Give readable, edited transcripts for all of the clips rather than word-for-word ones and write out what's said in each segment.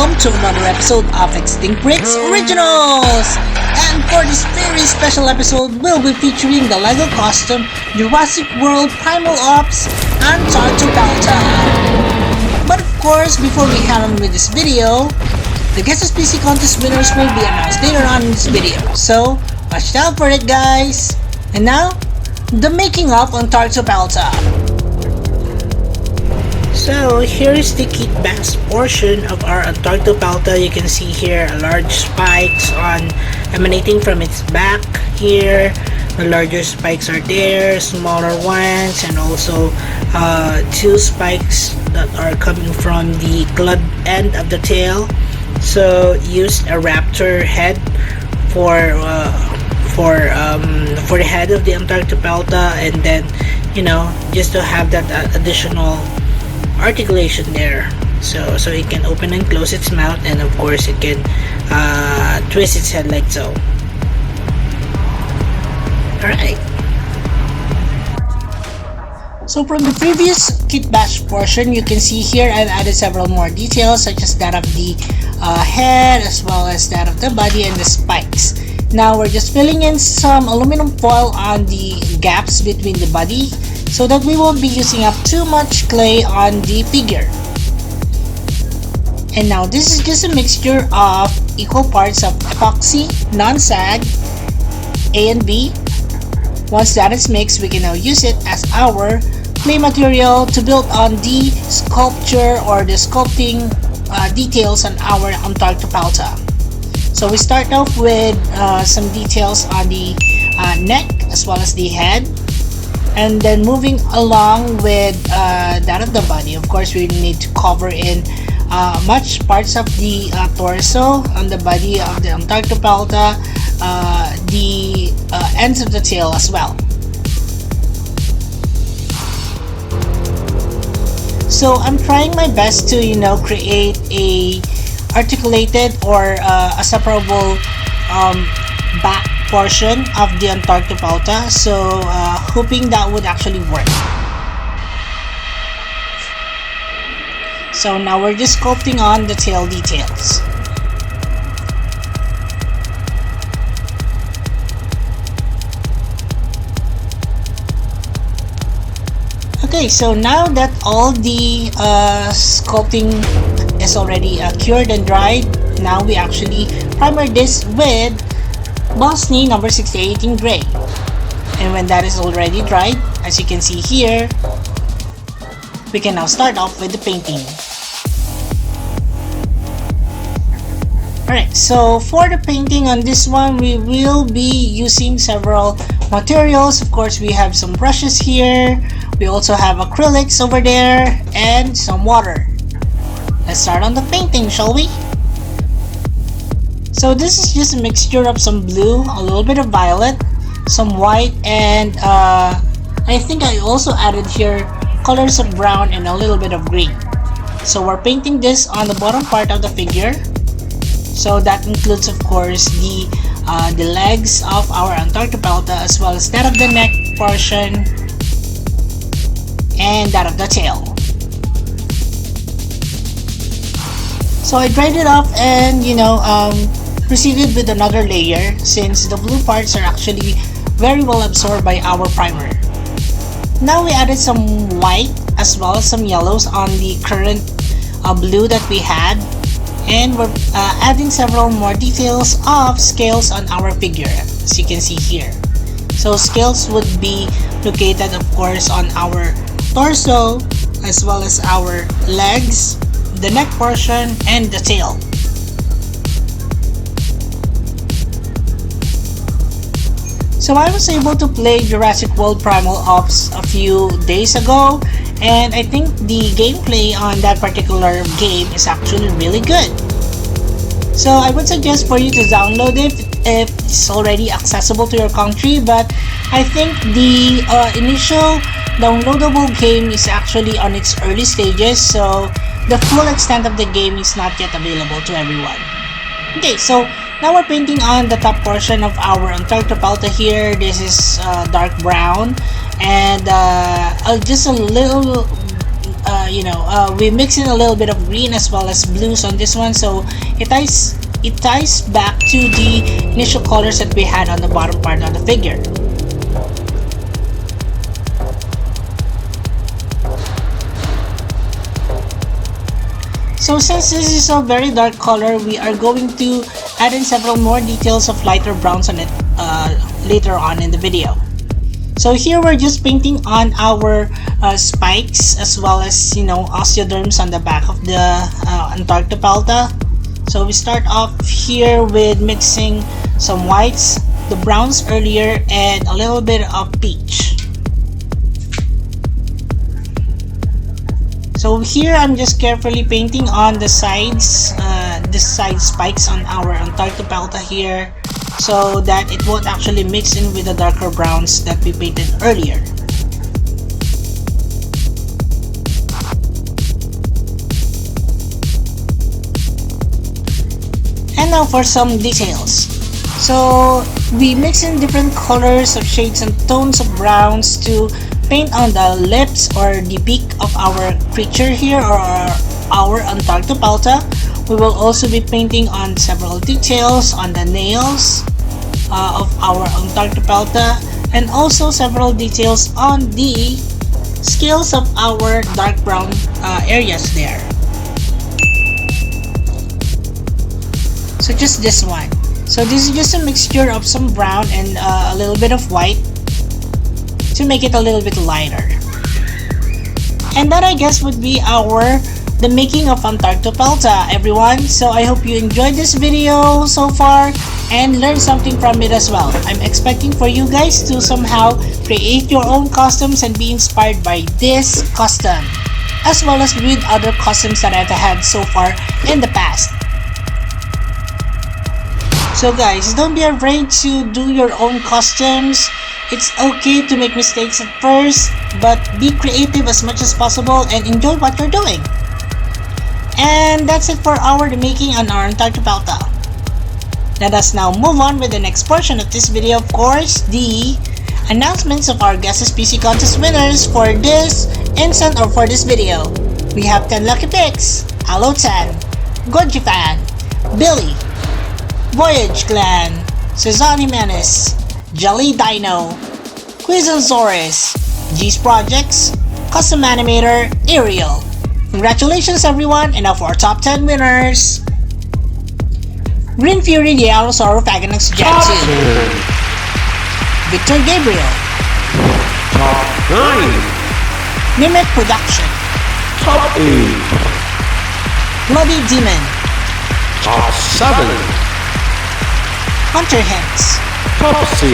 welcome to another episode of Extinct Bricks Originals! And for this very special episode, we'll be featuring the LEGO custom Jurassic World Primal Ops Antarctopelta. But of course, before we head on with this video, the Guess This PC contest winners will be announced later on in this video, so watch out for it, guys! And now, the making of Antarctopelta. So here is the Kitbashing portion of our Antarctopelta. You can see here large spikes emanating from its back here. The larger spikes are there, smaller ones, and also two spikes that are coming from the club end of the tail. So use a raptor head for the head of the Antarctopelta, and then just to have that additional articulation there, so it can open and close its mouth, and of course it can twist its head like so. Alright, so from the previous Kitbash portion, you can see here I've added several more details, such as that of the head, as well as that of the body and the spikes. Now we're just filling in some aluminum foil on the gaps between the body, so that we won't be using up too much clay on the figure. And now this is just a mixture of equal parts of epoxy, non-sag, A and B. Once that is mixed, we can now use it as our clay material to build on the sculpture or the sculpting details on our Antarctopelta. So we start off with some details on the neck as well as the head, and then moving along with that of the body. Of course, we need to cover in much parts of the torso on the body of the Antarctopelta, the ends of the tail as well. So I'm trying my best to create a articulated or a separable back portion of the Antarctopelta, so hoping that would actually work. So now we're just sculpting on the tail details. Okay, so now that all the sculpting is already cured and dried, now we actually primer this with Bosny number 68 in gray. And when that is already dried, as you can see here, we can now start off with the painting. Alright, so for the painting on this one, we will be using several materials. Of course, we have some brushes here, we also have acrylics over there, and some water. Let's start on the painting, shall we? So this is just a mixture of some blue, a little bit of violet, some white, and I think I also added here colors of brown and a little bit of green. So we're painting this on the bottom part of the figure. So that includes, of course, the legs of our Antarctopelta, as well as that of the neck portion and that of the tail. So I dried it off and proceeded with another layer, since the blue parts are actually very well absorbed by our primer. Now we added some white as well as some yellows on the current blue that we had, and we're adding several more details of scales on our figure, as you can see here. So scales would be located, of course, on our torso, as well as our legs, the neck portion, and the tail. So I was able to play Jurassic World Primal Ops a few days ago, and I think the gameplay on that particular game is actually really good. So I would suggest for you to download it if it's already accessible to your country, but I think the initial downloadable game is actually on its early stages, so the full extent of the game is not yet available to everyone. Okay, so now we're painting on the top portion of our Antarctopelta here. This is dark brown, and just a little we mix in a little bit of green as well as blues on this one, so it ties back to the initial colors that we had on the bottom part of the figure. So since this is a very dark color, we are going to add in several more details of lighter browns on it later on in the video. So here we're just painting on our spikes as well as osteoderms on the back of the Antarctopelta. So we start off here with mixing some whites, the browns earlier, and a little bit of peach. So here I'm just carefully painting on the sides, the side spikes on our Antarctopelta here, so that it won't actually mix in with the darker browns that we painted earlier. And now for some details. So we mix in different colors of shades and tones of browns to paint on the lips or the beak of our creature here, or our Antarctopelta. We will also be painting on several details on the nails of our Antarctopelta, and also several details on the scales of our dark brown areas there. So just this one. So this is just a mixture of some brown and a little bit of white to make it a little bit lighter. And that, I guess, would be the making of Antarctopelta, everyone. So I hope you enjoyed this video so far and learned something from it as well. I'm expecting for you guys to somehow create your own costumes and be inspired by this custom, as well as with other costumes that I've had so far in the past. So guys, don't be afraid to do your own costumes. It's okay to make mistakes at first, but be creative as much as possible and enjoy what you're doing. And that's it for the making on our Antarctopelta. Let us now move on with the next portion of this video, of course, the announcements of our Guess SPC contest winners for this instant or for this video. We have 10 lucky picks: Alo10, Goji Fan, Billy, Voyage Clan, Cezanne Menace, Jelly Dino, Quizansaurus, G's Projects, Custom Animator, Ariel. Congratulations everyone, and now for our top 10 winners. Green Fury, the Allosaurus Jackson, Victor Gabriel, Top 9, Mimic Production, Top 8, Bloody Demon, Top 7, Hunter Hints, Top 6,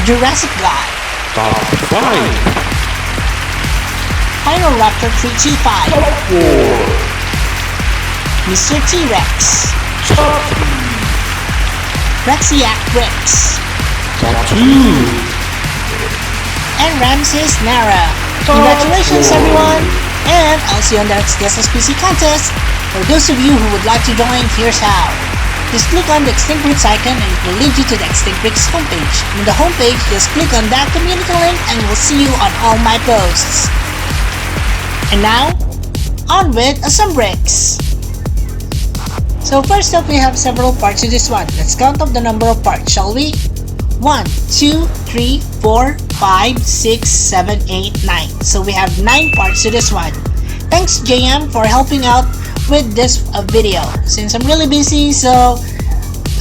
Jurassic God, Top 5, Final Raptor 325, Top 4, Mr. T-Rex, Top 3, Rexiac Bricks, Top 2, and Ramses Nara. Top Congratulations 4. everyone, and I'll see you on the next Guess SPC contest. For those of you who would like to join, here's how. Just click on the Extinct Bricks icon and it will lead you to the Extinct Bricks homepage. On the homepage, just click on that community link and we'll see you on all my posts. And now, on with some bricks. So first up, we have several parts to this one. Let's count up the number of parts, shall we? 1, 2, 3, 4, 5, 6, 7, 8, 9. So we have 9 parts to this one. Thanks JM for helping out with this video, since I'm really busy, so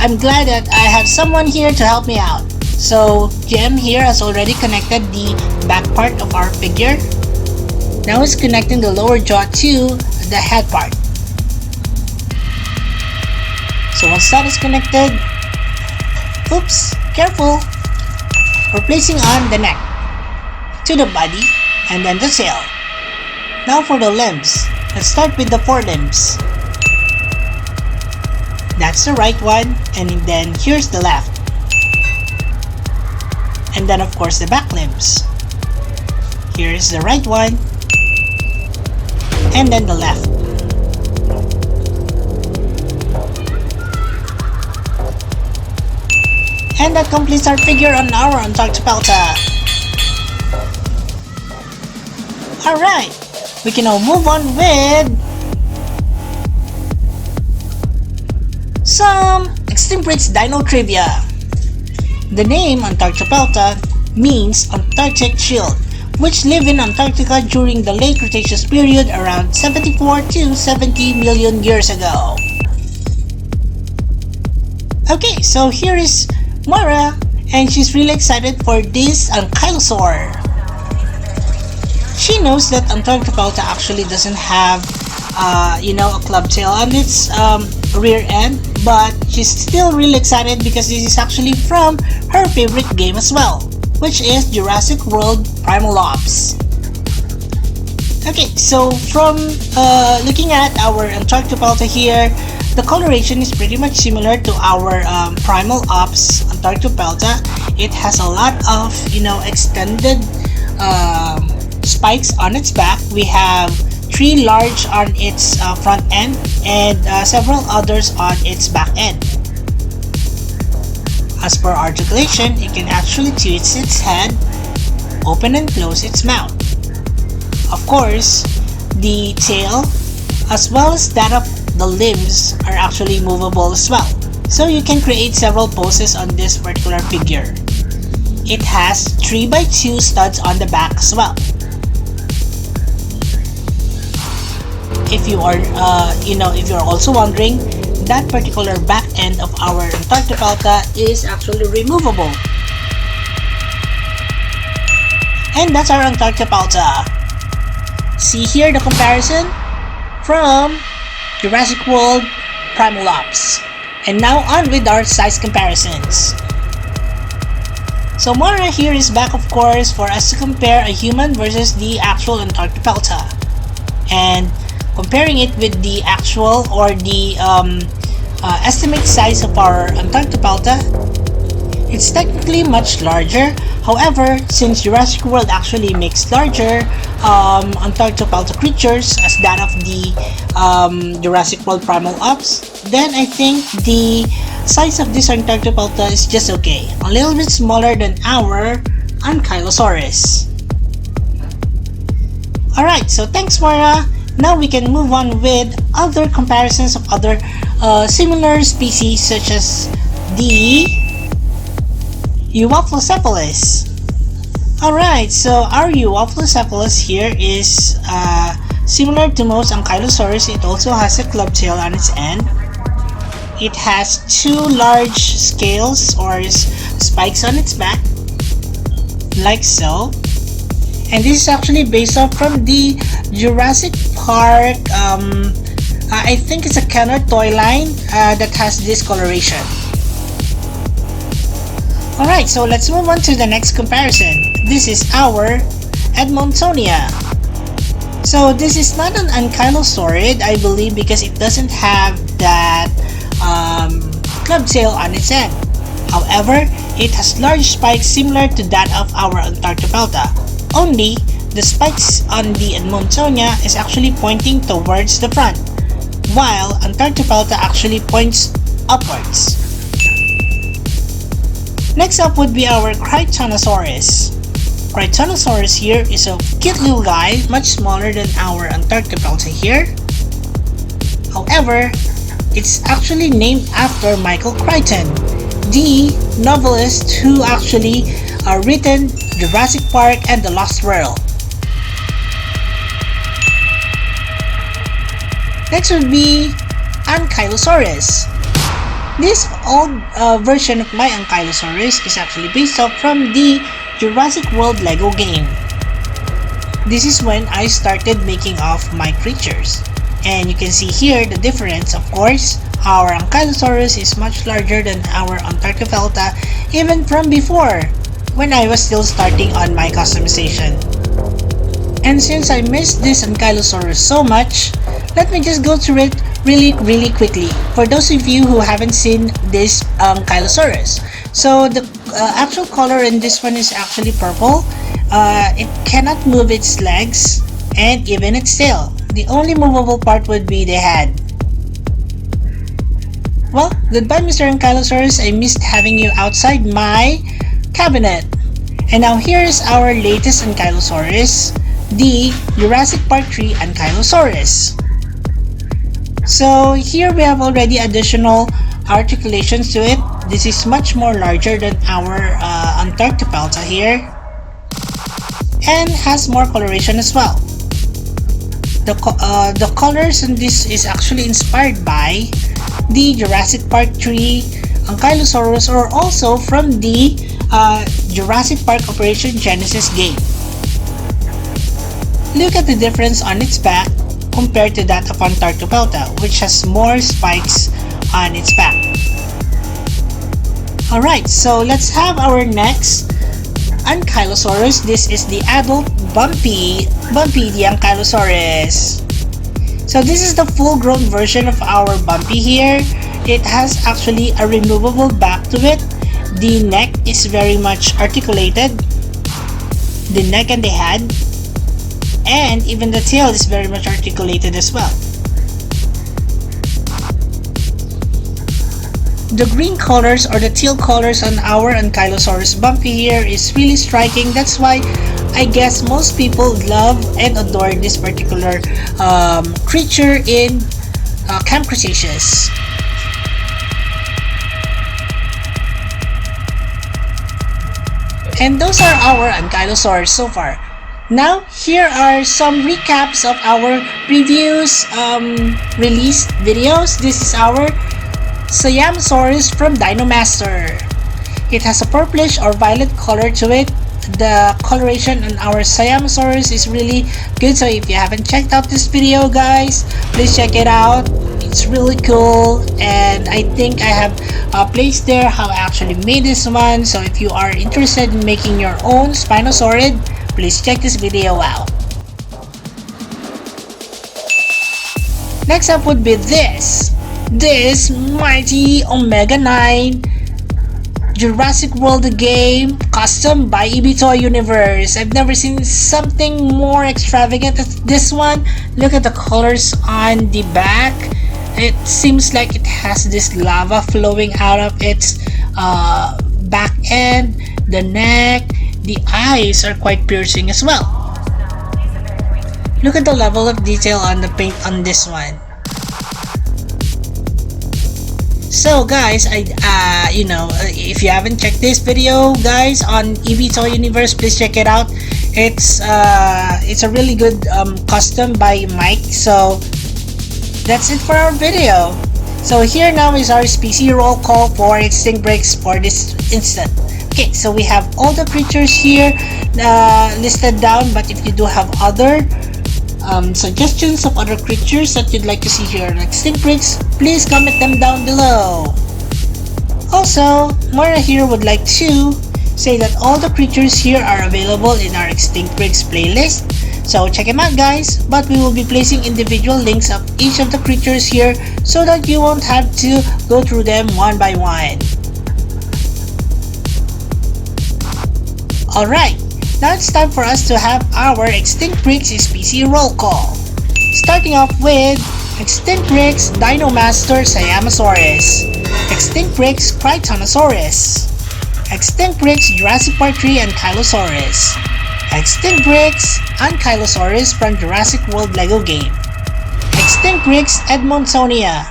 I'm glad that I have someone here to help me out. So JM here has already connected the back part of our figure. Now it's connecting the lower jaw to the head part. So once that is connected, oops, careful, we're placing on the neck, to the body, and then the tail. Now for the limbs. Let's start with the forelimbs. That's the right one, and then here's the left. And then of course the back limbs. Here's the right one, and then the left. And that completes our figure on our Antarctopelta. Alright, we can now move on with some Extreme Brits Dino Trivia. The name Antarctopelta means Antarctic shield, which lived in Antarctica during the late Cretaceous period around 74 to 70 million years ago. Okay, so here is Mara, and she's really excited for this ankylosaur. She knows that Antarctopelta actually doesn't have, a club tail on its rear end, but she's still really excited because this is actually from her favorite game as well, which is Jurassic World Primal Ops. Okay, so from looking at our Antarctopelta here, the coloration is pretty much similar to our Primal Ops Antarctopelta. It has a lot of, extended spikes on its back. We have 3 large on its front end and several others on its back end. As per articulation, it can actually twist its head, open and close its mouth. Of course, the tail as well as that of the limbs are actually movable as well. So you can create several poses on this particular figure. It has 3x2 studs on the back as well. If you are, if you're also wondering, that particular back end of our Antarctopelta is actually removable. And that's our Antarctopelta. See here the comparison from Jurassic World Primal Ops. And now on with our size comparisons. So Mara here is back, of course, for us to compare a human versus the actual Antarctopelta. And comparing it with the actual or the estimate size of our Antarctopelta, it's technically much larger. However, since Jurassic World actually makes larger Antarctopelta creatures as that of the Jurassic World Primal Ops, then I think the size of this Antarctopelta is just okay. A little bit smaller than our Ankylosaurus. Alright, so thanks Mara. Now we can move on with other comparisons of other similar species such as the Euoplocephalus. Alright, so our Euoplocephalus here is similar to most Ankylosaurus. It also has a club tail on its end. It has 2 large scales or spikes on its back, like so. And this is actually based off from the Jurassic Park, I think it's a Kenner toy line that has this coloration. Alright, so let's move on to the next comparison. This is our Edmontonia. So this is not an ankylosaurid, I believe, because it doesn't have that club tail on its end. However, it has large spikes similar to that of our Antarctopelta. Only, the spikes on the Edmontonia is actually pointing towards the front, while Antarctopelta actually points upwards. Next up would be our Crichtonosaurus. Crichtonosaurus here is a cute little guy, much smaller than our Antarctopelta here. However, it's actually named after Michael Crichton, the novelist who actually written Jurassic Park and The Lost World. Next would be Ankylosaurus. This old version of my Ankylosaurus is actually based off from the Jurassic World Lego game. This is when I started making off my creatures. And you can see here the difference. Of course, our Ankylosaurus is much larger than our Antarctopelta even from before, when I was still starting on my customization. And since I missed this Ankylosaurus so much, let me just go through it really quickly for those of you who haven't seen this Ankylosaurus. So the actual color in this one is actually purple. It cannot move its legs and even its tail. The only movable part would be the head. Well, goodbye Mr. Ankylosaurus, I missed having you outside my cabinet. And now here is our latest Ankylosaurus. the Jurassic Park 3 Ankylosaurus. So here we have already additional articulations to it. This is much more larger than our Antarctopelta here, and has more coloration as well. The colors in this is actually inspired by the Jurassic Park 3 Ankylosaurus, or also from the Jurassic Park Operation Genesis game. Look at the difference on its back compared to that of Antarctopelta, which has more spikes on its back. Alright, so let's have our next Ankylosaurus. This is the adult Bumpy the Ankylosaurus. So this is the full-grown version of our Bumpy here. It has actually a removable back to it. The neck is very much articulated. The neck and the head, and even the tail is very much articulated as well. The green colors or the teal colors on our Ankylosaurus Bumpy here is really striking. That's why I guess most people love and adore this particular creature in Camp Cretaceous. And those are our Ankylosaurs so far. Now, here are some recaps of our previous released videos. This is our Siamosaurus from Dino Master. It has a purplish or violet color to it. The coloration on our Siamosaurus is really good, so if you haven't checked out this video, guys, please check it out. It's really cool, and I think I have placed there how I actually made this one. So if you are interested in making your own Spinosaurid, please check this video out. Next up would be this mighty Omega 9 Jurassic World game, custom by EB Toy Universe. I've never seen something more extravagant than this one. Look at the colors on the back. It seems like it has this lava flowing out of its back end. The neck, the eyes are quite piercing as well. Look at the level of detail on the paint on this one. So guys, if you haven't checked this video, guys, on EB Toy Universe, please check it out. It's a really good custom by Mike. So that's it for our video. So here now is our species roll call for Extinct Breaks for this instant. Okay, so we have all the creatures here listed down, but if you do have other suggestions of other creatures that you'd like to see here on Extinct Breaks, please comment them down below. Also, Moira here would like to say that all the creatures here are available in our Extinct Breaks playlist, so check them out, guys. But we will be placing individual links of each of the creatures here so that you won't have to go through them one by one. Alright, now it's time for us to have our Extinct Breaks species roll call. Starting off with Extinct Breaks Dino Master Siamosaurus, Extinct Breaks Critonosaurus, Extinct Breaks Jurassic Park 3 Ankylosaurus, Extinct Breaks Ankylosaurus from Jurassic World Lego game, Extinct Breaks Edmondsonia,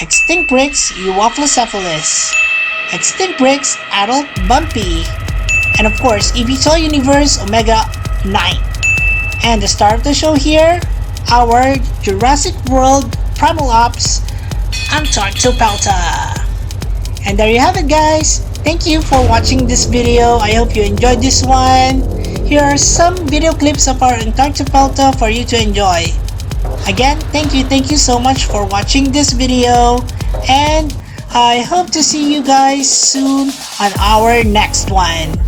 Extinct Breaks Euoplocephalus, Extinct Breaks Adult Bumpy, and of course EB Toy Universe Omega 9. And the star of the show here, our Jurassic World Primal Ops Antarctopelta. And there you have it, guys. Thank you for watching this video. I hope you enjoyed this one. Here are some video clips of our Antarctopelta for you to enjoy. Again, thank you so much for watching this video, and I hope to see you guys soon on our next one.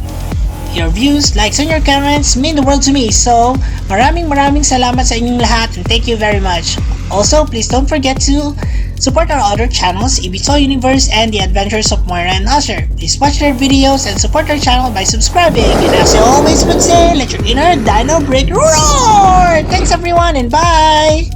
Your views, likes, and your comments mean the world to me. So, maraming salamat sa inyong lahat, and thank you very much. Also, please don't forget to support our other channels, EB Toy Universe and The Adventures of Moira and Usher. Please watch their videos and support our channel by subscribing. And as I always would say, let your inner dino break roar! Thanks everyone, and bye!